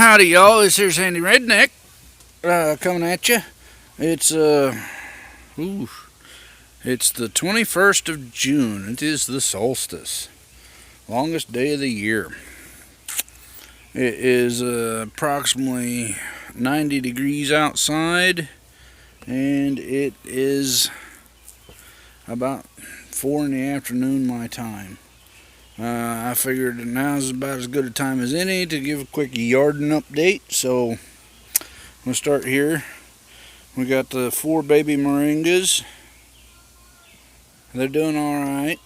Howdy, y'all. This here's Handy Redneck coming at you. It's ooh, it's the 21st of June. It is the solstice, longest day of the year. It is approximately 90 degrees outside, and it is about 4 in the afternoon my time. I figured now's about as good a time as any to give a quick Yarden update. So we'll start here. We got the 4 baby moringas. They're doing all right.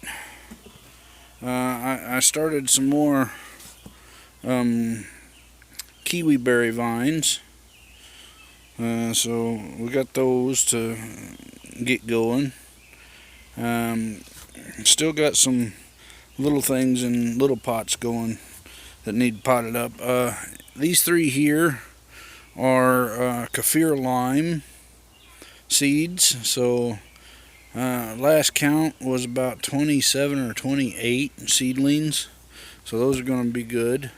I started some more kiwi berry vines. So we got those to get going. Still got some little things in little pots going that need potted up. These 3 here are kaffir lime seeds. So last count was about 27 or 28 seedlings. So those are going to be good.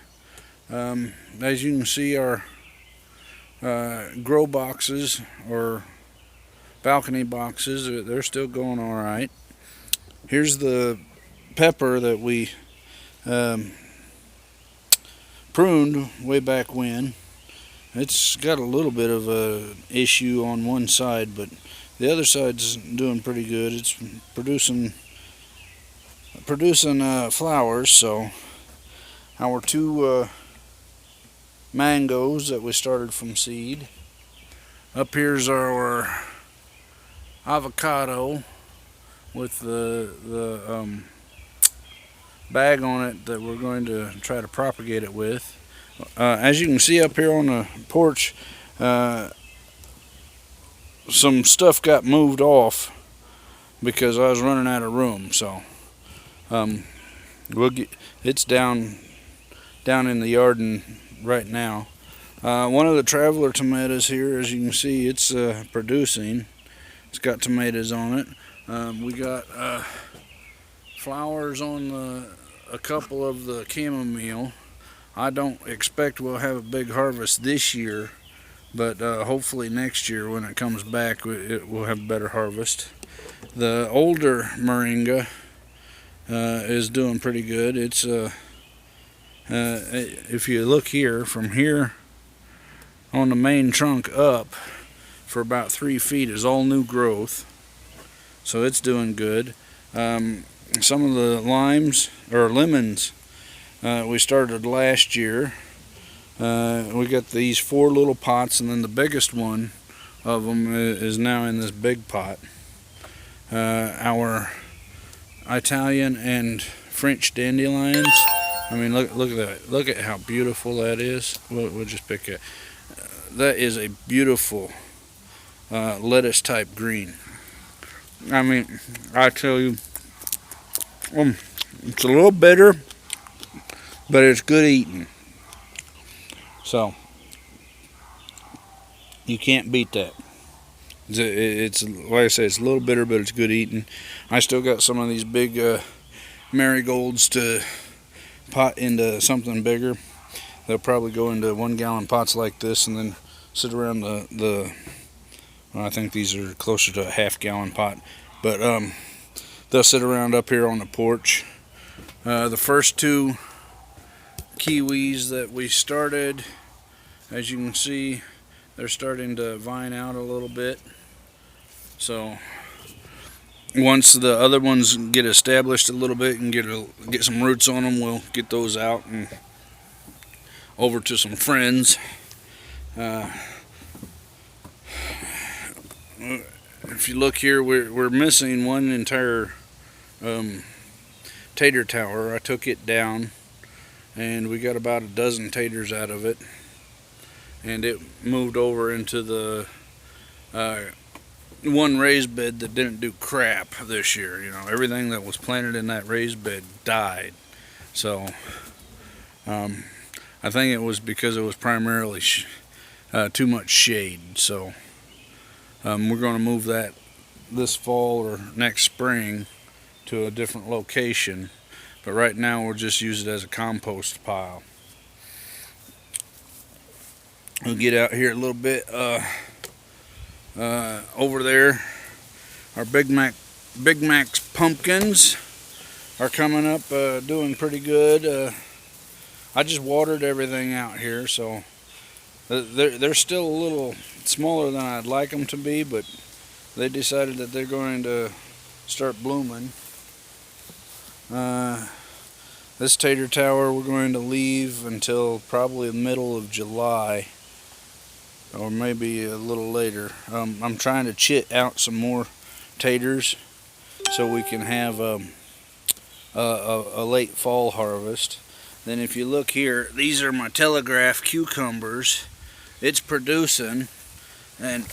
As you can see, our grow boxes or balcony boxes, they're still going all right. Here's the pepper that we pruned way back when. It's got a little bit of a issue on one side, but the other side's doing pretty good. It's producing flowers. So our 2 mangoes that we started from seed. Up here's our avocado with the bag on it that we're going to try to propagate it with. As you can see up here on the porch, some stuff got moved off because I was running out of room. So it's down in the Yarden right now. One of the traveler tomatoes here, as you can see, it's producing. It's got tomatoes on it. We got flowers on a couple of the chamomile. I don't expect we'll have a big harvest this year, but hopefully next year when it comes back, we'll have a better harvest. The older moringa is doing pretty good. It's if you look here, from here on the main trunk up for about 3 feet is all new growth, so it's doing good. Some of the limes or lemons we started last year. We got these 4 little pots, and then the biggest one of them is now in this big pot. Our Italian and French dandelions. I mean, look at that. Look at how beautiful that is. We'll just pick it. That is a beautiful lettuce type green. I mean, I tell you, it's a little bitter, but it's good eating. So you can't beat that. It's like I say, it's a little bitter, but it's good eating. I still got some of these big marigolds to pot into something bigger. They'll probably go into 1-gallon pots like this, and then sit around well, I think these are closer to a half-gallon pot, but they'll sit around up here on the porch. The first 2 kiwis that we started, as you can see, they're starting to vine out a little bit. So once the other ones get established a little bit and get some roots on them, we'll get those out and over to some friends. If you look here, we're missing one entire tater tower. I took it down, and we got about a dozen taters out of it, and it moved over into the one raised bed that didn't do crap this year. You know, everything that was planted in that raised bed died. So I think it was because it was primarily too much shade. So we're going to move that this fall or next spring to a different location, but right now we'll just use it as a compost pile. We'll get out here a little bit. Over there, our Big Mac's pumpkins are coming up, doing pretty good. I just watered everything out here, so they're still a little smaller than I'd like them to be, but they decided that they're going to start blooming. This tater tower we're going to leave until probably the middle of July, or maybe a little later. I'm trying to chit out some more taters so we can have a late fall harvest. Then if you look here, these are my telegraph cucumbers. It's producing, and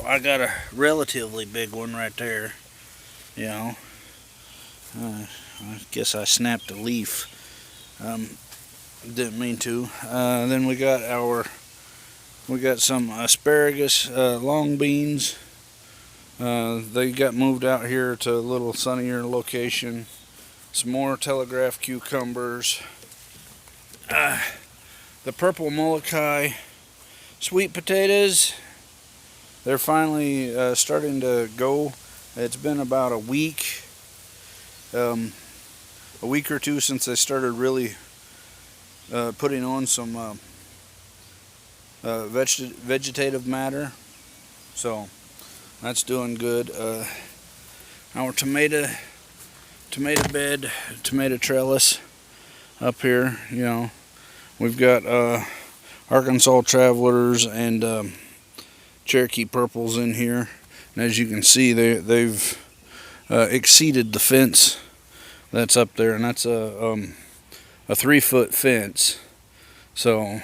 I got a relatively big one right there. You know, I guess I snapped a leaf. Didn't mean to. Then we got some asparagus, long beans. They got moved out here to a little sunnier location. Some more telegraph cucumbers. The purple Molokai sweet potatoes, they're finally starting to go. It's been about a week or two since they started really putting on some vegetative matter, so that's doing good. Our tomato bed, tomato trellis up here, you know, we've got Arkansas Travelers and Cherokee Purples in here, and as you can see, they've exceeded the fence that's up there, and that's a 3-foot fence, so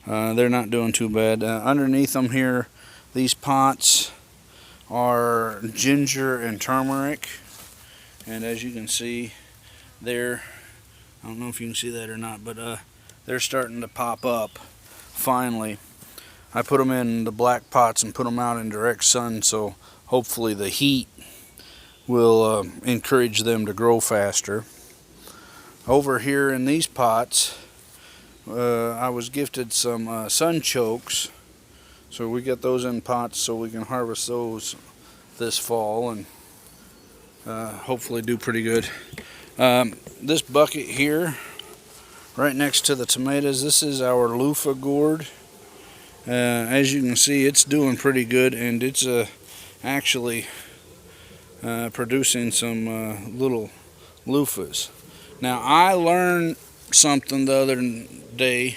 they're not doing too bad. Underneath them here, these pots are ginger and turmeric, and as you can see, I don't know if you can see that or not, but they're starting to pop up finally. I put them in the black pots and put them out in direct sun, so hopefully the heat will encourage them to grow faster. Over here in these pots, I was gifted some sunchokes, so we got those in pots so we can harvest those this fall and hopefully do pretty good. This bucket here, right next to the tomatoes, this is our loofah gourd. As you can see, it's doing pretty good, and it's actually producing some little loofahs. Now, I learned something the other day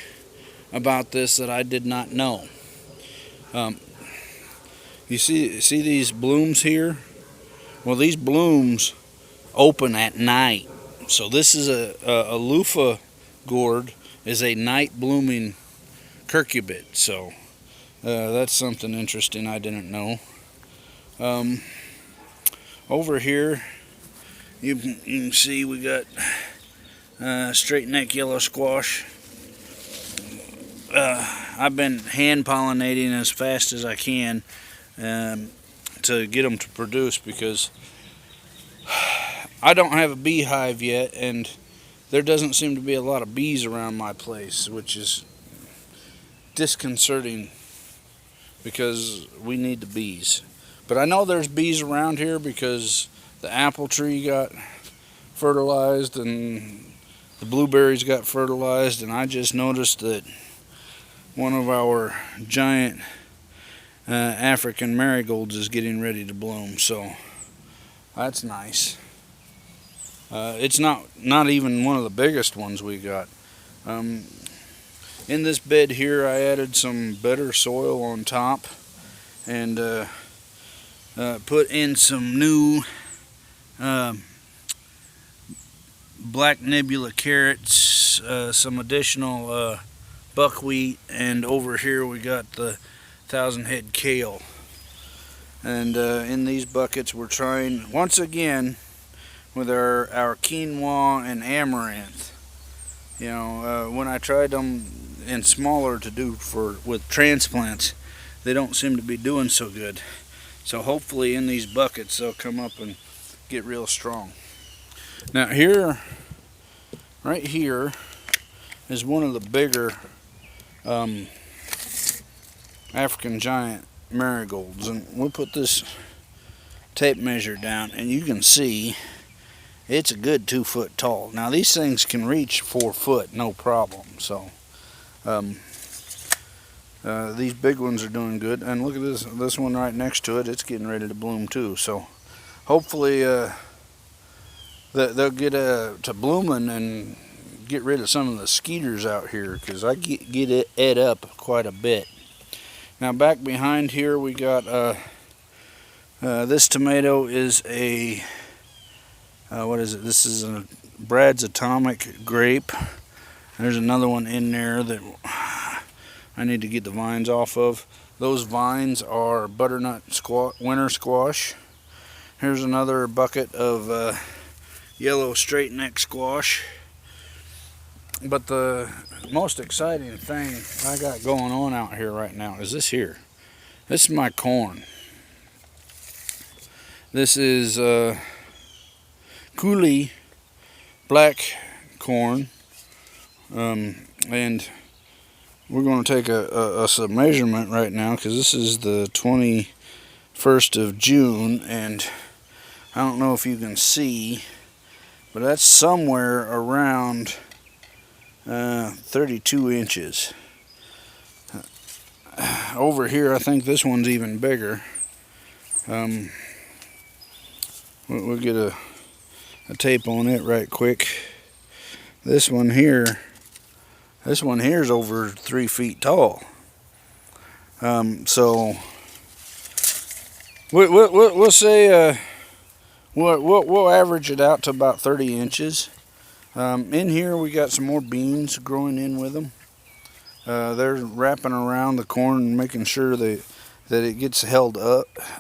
about this that I did not know. You see these blooms here? Well, these blooms open at night. So this is a loofah gourd is a night blooming curcubit. So that's something interesting I didn't know. Over here, you can see we got straight neck yellow squash. I've been hand pollinating as fast as I can to get them to produce, because I don't have a beehive yet, and there doesn't seem to be a lot of bees around my place, which is disconcerting because we need the bees. But I know there's bees around here because the apple tree got fertilized and the blueberries got fertilized, and I just noticed that one of our giant African marigolds is getting ready to bloom, so that's nice. It's not even one of the biggest ones we got. In this bed here, I added some better soil on top and put in some new black nebula carrots, some additional buckwheat, and over here we got the 1,000-head kale. And in these buckets we're trying once again with our quinoa and amaranth. You know, when I tried them in smaller to do with transplants, they don't seem to be doing so good. So hopefully in these buckets they'll come up and get real strong. Now right here is one of the bigger African giant marigolds, and we'll put this tape measure down, and you can see it's a good 2 foot tall. Now these things can reach 4 foot, no problem. So these big ones are doing good, and look at this one right next to it. It's getting ready to bloom too. So hopefully they'll get to blooming and get rid of some of the skeeters out here, because I get it ate up quite a bit. Now back behind here we got this tomato is a what is it? This is a Brad's Atomic Grape. There's another one in there that I need to get the vines off of. Those vines are butternut winter squash. Here's another bucket of yellow straight neck squash. But the most exciting thing I got going on out here right now is this here. This is my corn. This is coulis black corn, and we're going to take a measurement right now, because this is the 21st of June, and I don't know if you can see, but that's somewhere around 32 inches. Over here I think this one's even bigger. We'll get a tape on it right quick. This one here is over 3 feet tall. So we'll say we'll average it out to about 30 inches. In here we got some more beans growing in with them. They're wrapping around the corn and making sure that it gets held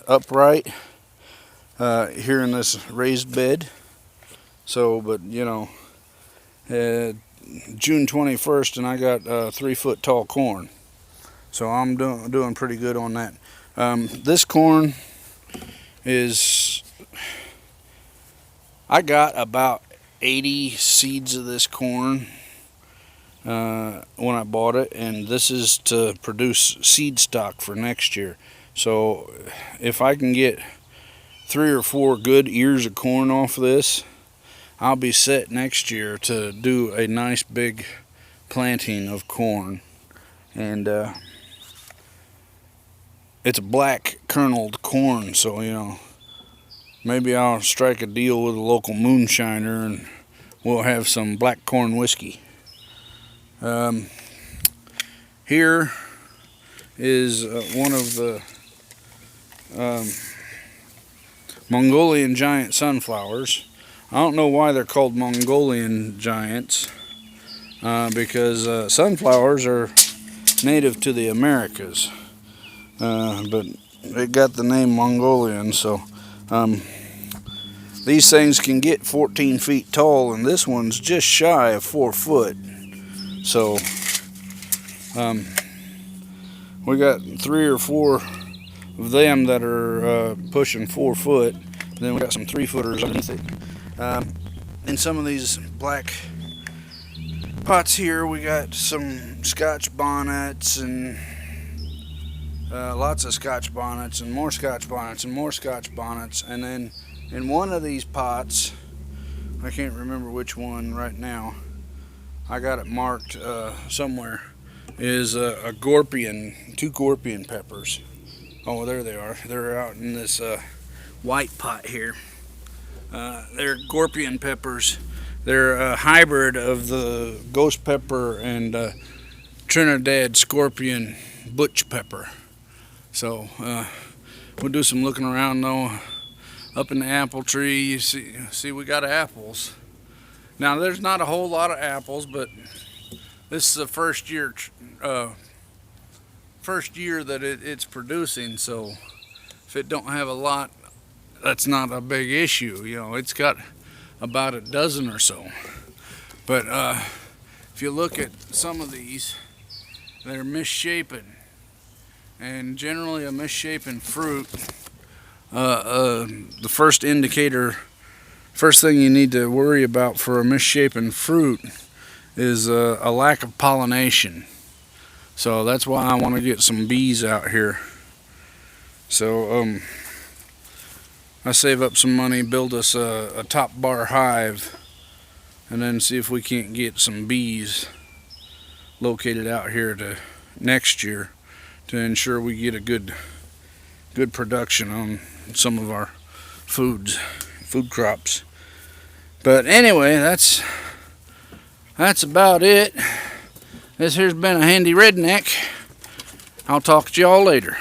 upright here in this raised bed. So, but you know, June 21st, and I got 3 foot tall corn. So I'm doing pretty good on that. This corn is, I got about 80 seeds of this corn when I bought it, and this is to produce seed stock for next year. So if I can get 3 or 4 good ears of corn off of this, I'll be set next year to do a nice big planting of corn. And it's a black kerneled corn, so you know, maybe I'll strike a deal with a local moonshiner and we'll have some black corn whiskey. Here is one of the Mongolian giant sunflowers. I don't know why they're called Mongolian giants, because sunflowers are native to the Americas, but it got the name Mongolian. So these things can get 14 feet tall, and this one's just shy of 4 foot. So we got 3 or 4 of them that are pushing 4 foot. Then we got some 3-footers underneath it. In some of these black pots here, we got some Scotch bonnets, and lots of Scotch bonnets, and more Scotch bonnets, and more Scotch bonnets. And then in one of these pots, I can't remember which one right now, I got it marked somewhere, is a Gorpion, 2 Gorpion peppers. Oh, there they are. They're out in this white pot here. They're Gorpion peppers. They're a hybrid of the ghost pepper and Trinidad scorpion butch pepper. So we'll do some looking around though. Up in the apple tree, you see we got apples. Now there's not a whole lot of apples, but this is the first year that it's producing. So if it don't have a lot, that's not a big issue. You know, it's got about a dozen or so. But if you look at some of these, they're misshapen, and generally a misshapen fruit, the first thing you need to worry about for a misshapen fruit is a lack of pollination. So that's why I want to get some bees out here. So I save up some money, build us a top bar hive, and then see if we can't get some bees located out here to next year to ensure we get a good production on some of our food crops. But anyway, that's about it. This here's been a handy redneck. I'll talk to y'all later.